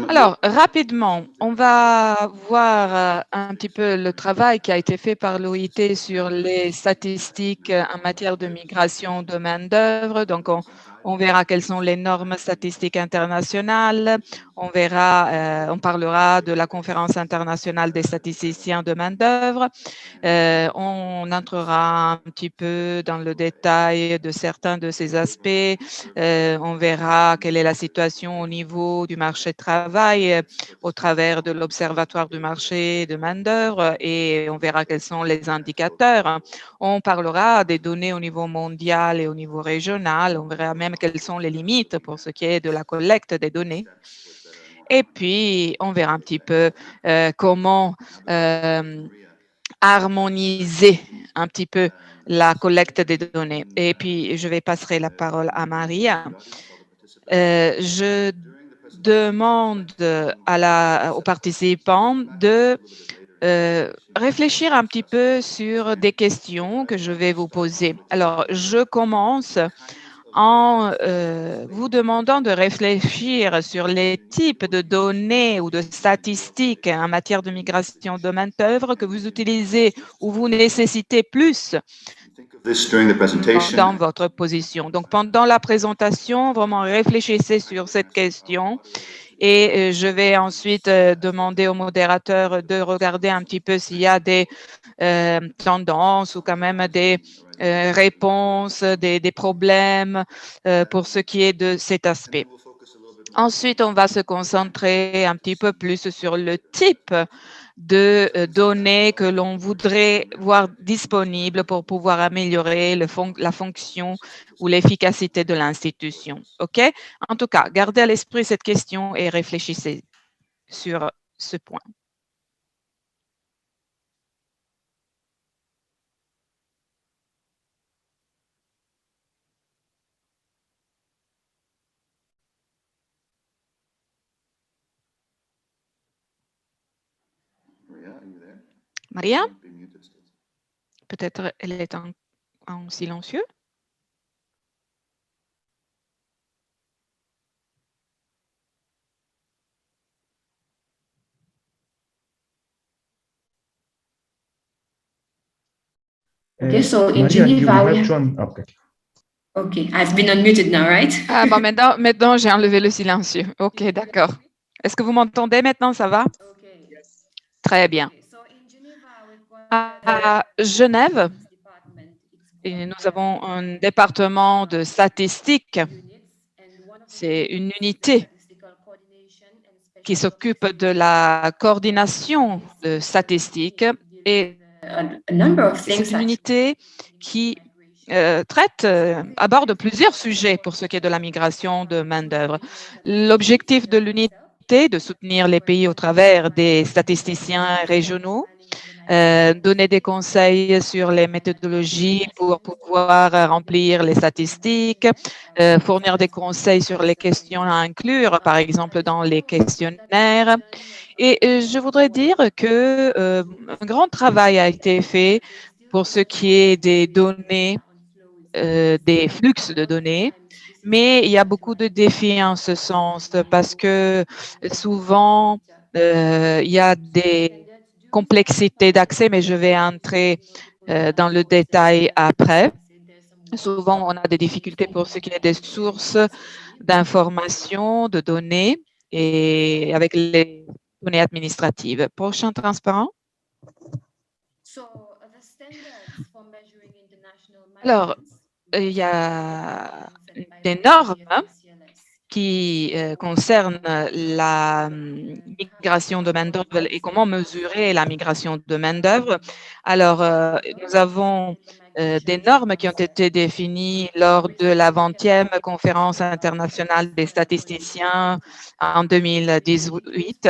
Alors, rapidement, on va voir un petit peu le travail qui a été fait par l'OIT sur les statistiques en matière de migration de main-d'œuvre. Donc, on verra quelles sont les normes statistiques internationales. On verra, on parlera de la conférence internationale des statisticiens de main-d'œuvre. On entrera un petit peu dans le détail de certains de ces aspects. On verra quelle est la situation au niveau du marché de travail au travers de l'Observatoire du marché de main-d'œuvre et on verra quels sont les indicateurs. On parlera des données au niveau mondial et au niveau régional. On verra même quelles sont les limites pour ce qui est de la collecte des données. Et puis, on verra un petit peu comment harmoniser un petit peu la collecte des données. Et puis, je vais passer la parole à Maria. Je demande aux participants de réfléchir un petit peu sur des questions que je vais vous poser. Alors, je commence en vous demandant de réfléchir sur les types de données ou de statistiques en matière de migration de main-d'œuvre que vous utilisez ou vous nécessitez plus dans votre position. Donc, pendant la présentation, vraiment réfléchissez sur cette question et je vais ensuite demander au modérateur de regarder un petit peu s'il y a des tendances ou quand même des réponses, des problèmes pour ce qui est de cet aspect. Ensuite, on va se concentrer un petit peu plus sur le type de données que l'on voudrait voir disponibles pour pouvoir améliorer la fonction ou l'efficacité de l'institution. OK? En tout cas, gardez à l'esprit cette question et réfléchissez sur ce point. Maria? Peut-être elle est en silencieux? Okay, so in Maria, you Geneva, have to okay. Okay, I've been unmuted now, right? Ah, bon, maintenant j'ai enlevé le silencieux. OK, d'accord. Est-ce que vous m'entendez maintenant? Ça va? Très bien. À Genève, et nous avons un département de statistiques. C'est une unité qui s'occupe de la coordination de statistiques et c'est une unité qui aborde plusieurs sujets pour ce qui est de la migration de main-d'œuvre. L'objectif de l'unité est de soutenir les pays au travers des statisticiens régionaux, donner des conseils sur les méthodologies pour pouvoir remplir les statistiques, fournir des conseils sur les questions à inclure, par exemple dans les questionnaires. Et je voudrais dire que un grand travail a été fait pour ce qui est des données, des flux de données, mais il y a beaucoup de défis en ce sens parce que souvent, il y a des complexités d'accès, mais je vais entrer dans le détail après. Souvent, on a des difficultés pour ce qui est des sources d'informations, de données et avec les données administratives. Prochain transparent. Alors, il y a des normes qui concernent la migration de main-d'œuvre et comment mesurer la migration de main-d'œuvre. Alors, nous avons des normes qui ont été définies lors de la 20e conférence internationale des statisticiens en 2018.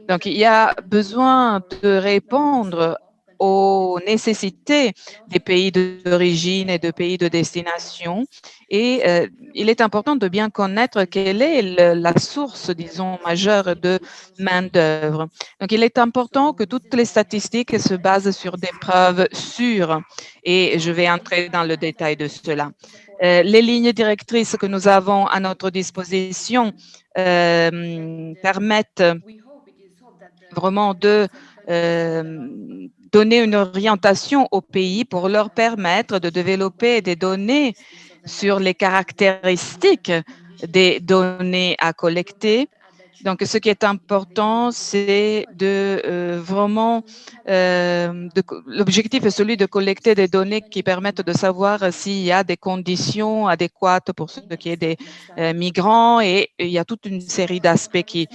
Donc, il y a besoin de répondre aux nécessités des pays d'origine et de pays de destination. Et il est important de bien connaître quelle est la source, disons, majeure de main-d'œuvre. Donc, il est important que toutes les statistiques se basent sur des preuves sûres et je vais entrer dans le détail de cela. Les lignes directrices que nous avons à notre disposition permettent vraiment de donner une orientation aux pays pour leur permettre de développer des données sur les caractéristiques des données à collecter. Donc, ce qui est important, c'est de vraiment, l'objectif est celui de collecter des données qui permettent de savoir s'il y a des conditions adéquates pour ce qui est des migrants et il y a toute une série d'aspects qui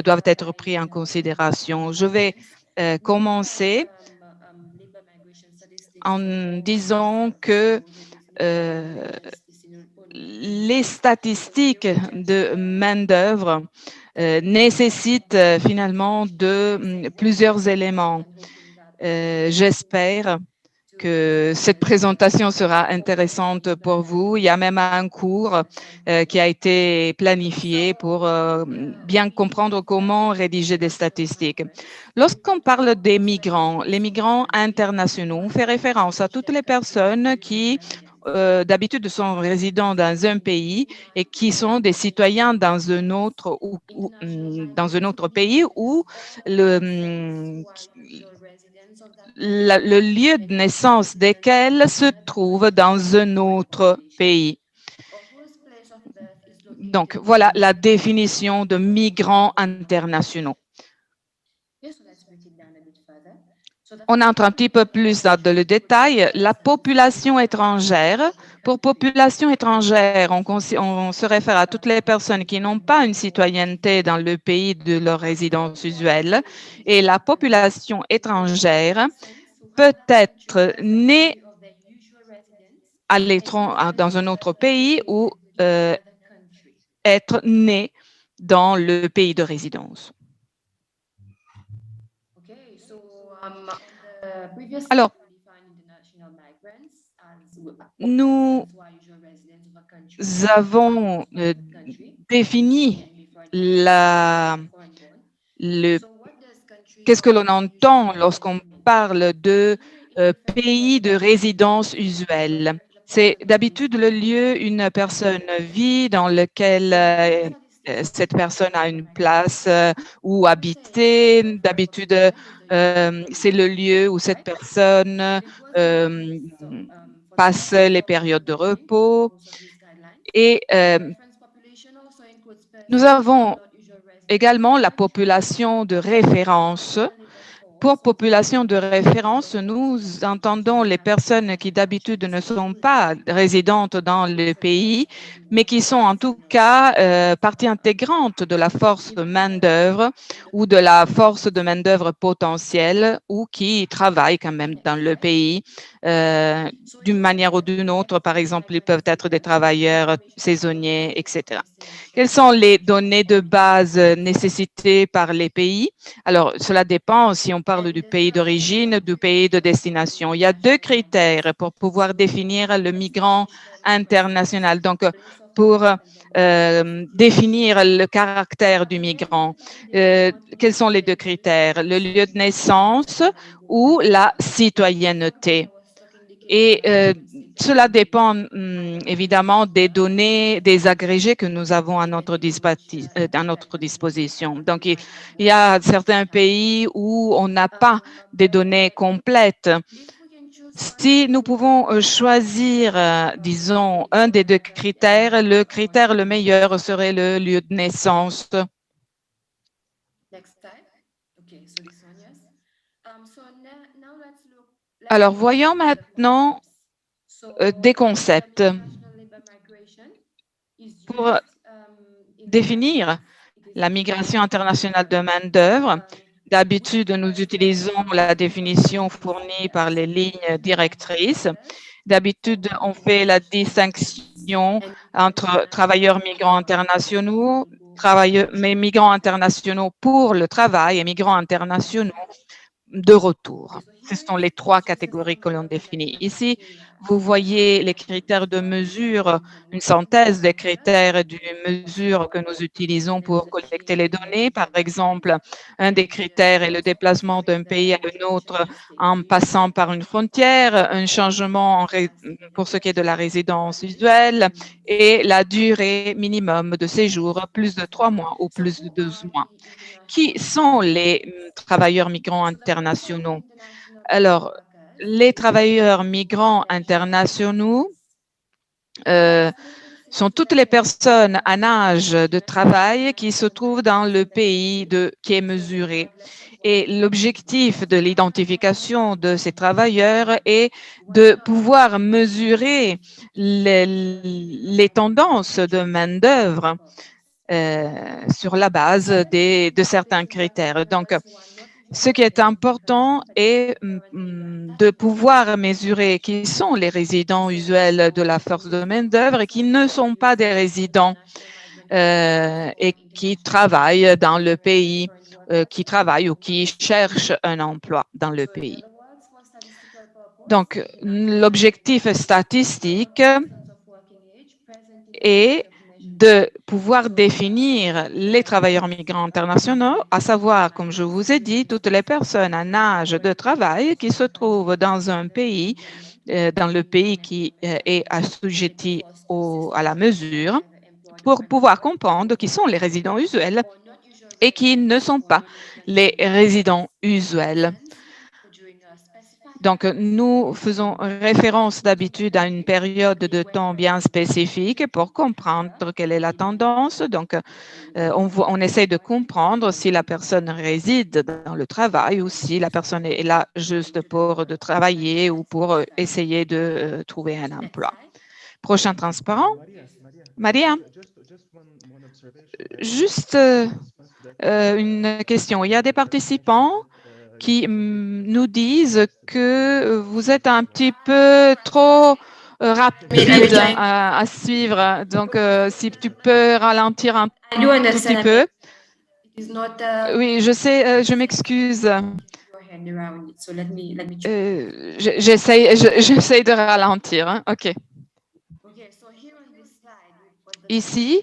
doivent être pris en considération. Je vais commencer en disant que les statistiques de main-d'œuvre nécessitent finalement plusieurs éléments. J'espère que cette présentation sera intéressante pour vous. Il y a même un cours qui a été planifié pour bien comprendre comment rédiger des statistiques. Lorsqu'on parle des migrants, les migrants internationaux, on fait référence à toutes les personnes qui d'habitude sont résidents dans un pays et qui sont des citoyens dans un autre dans un autre pays où le lieu de naissance desquels se trouve dans un autre pays. Donc, voilà la définition de migrants internationaux. On entre un petit peu plus dans le détail. La population étrangère. Pour population étrangère, on se réfère à toutes les personnes qui n'ont pas une citoyenneté dans le pays de leur résidence usuelle. Et la population étrangère peut être née dans un autre pays ou être né dans le pays de résidence. Alors, nous avons défini qu'est-ce que l'on entend lorsqu'on parle de pays de résidence usuelle. C'est d'habitude le lieu où une personne vit, dans lequel cette personne a une place où habiter. D'habitude, c'est le lieu où cette personne passe les périodes de repos. Et nous avons également la population de référence. Pour population de référence, nous entendons les personnes qui d'habitude ne sont pas résidentes dans le pays, mais qui sont en tout cas partie intégrante de la force de main-d'œuvre ou de la force de main-d'œuvre potentielle ou qui travaillent quand même dans le pays d'une manière ou d'une autre. Par exemple, ils peuvent être des travailleurs saisonniers, etc. Quelles sont les données de base nécessitées par les pays? Alors, cela dépend si on parle du pays d'origine, du pays de destination. Il y a deux critères pour pouvoir définir le migrant international. Donc, pour définir le caractère du migrant, quels sont les deux critères? Le lieu de naissance ou la citoyenneté? Et cela dépend évidemment des données, des agrégés que nous avons à notre disposition. Donc, il y a certains pays où on n'a pas des données complètes. Si nous pouvons choisir, disons, un des deux critères, le critère le meilleur serait le lieu de naissance. Alors, voyons maintenant des concepts. Pour définir la migration internationale de main-d'œuvre, d'habitude, nous utilisons la définition fournie par les lignes directrices. D'habitude, on fait la distinction entre travailleurs migrants internationaux, migrants internationaux pour le travail et migrants internationaux de retour. ce sont les trois catégories que l'on définit. Ici, vous voyez les critères de mesure, une synthèse des critères et de mesures que nous utilisons pour collecter les données. Par exemple, un des critères est le déplacement d'un pays à un autre en passant par une frontière, un changement pour ce qui est de la résidence usuelle et la durée minimum de séjour, plus de 3 mois ou plus de 12 mois. Qui sont les travailleurs migrants internationaux? Alors, les travailleurs migrants internationaux sont toutes les personnes en âge de travail qui se trouvent dans le pays qui est mesuré. Et l'objectif de l'identification de ces travailleurs est de pouvoir mesurer les tendances de main-d'œuvre sur la base de certains critères. Donc, ce qui est important est de pouvoir mesurer qui sont les résidents usuels de la force de main-d'œuvre et qui ne sont pas des résidents et qui travaillent dans le pays, qui travaillent ou qui cherchent un emploi dans le pays. Donc, l'objectif statistique est de pouvoir définir les travailleurs migrants internationaux, à savoir, comme je vous ai dit, toutes les personnes en âge de travail qui se trouvent dans un pays, dans le pays qui est assujetti à la mesure, pour pouvoir comprendre qui sont les résidents usuels et qui ne sont pas les résidents usuels. Donc, nous faisons référence d'habitude à une période de temps bien spécifique pour comprendre quelle est la tendance. Donc, on essaie de comprendre si la personne réside dans le travail ou si la personne est là juste pour de travailler ou pour essayer de trouver un emploi. Prochain transparent. Maria, juste une question. Il y a des participants qui nous disent que vous êtes un petit peu trop rapide à suivre. Donc, si tu peux ralentir un tout petit peu. Oui, je sais, je m'excuse. J'essaie de ralentir. Hein. OK. Ici,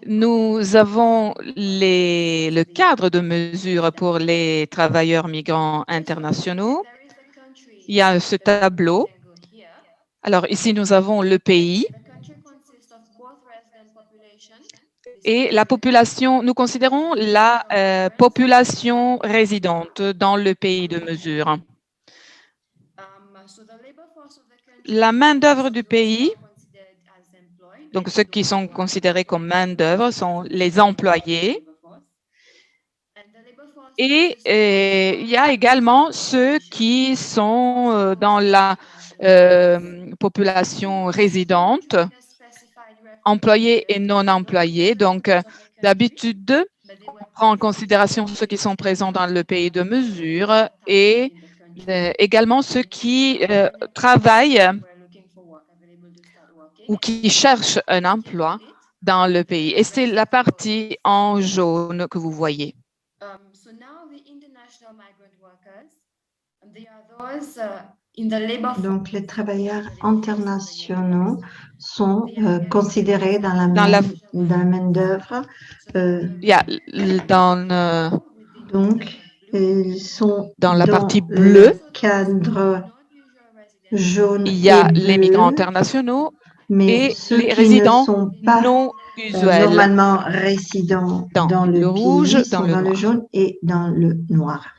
nous avons le cadre de mesure pour les travailleurs migrants internationaux. Il y a ce tableau. Alors, ici, nous avons le pays et la population. Nous considérons la population résidente dans le pays de mesure. La main-d'œuvre du pays, donc ceux qui sont considérés comme main-d'œuvre sont les employés. Et il y a également ceux qui sont dans la population résidente, employés et non employés. Donc, d'habitude, on prend en considération ceux qui sont présents dans le pays de mesure et également ceux qui travaillent ou qui cherchent un emploi dans le pays. Et c'est la partie en jaune que vous voyez. Donc, les travailleurs internationaux sont considérés dans la main-d'œuvre. Donc, ils sont dans la partie bleue. Cadre jaune. Il y a et bleu, les migrants internationaux mais et ceux les qui résidents ne sont pas non usuels. normalement résidents dans le rouge, pays sont dans le jaune et dans le noir.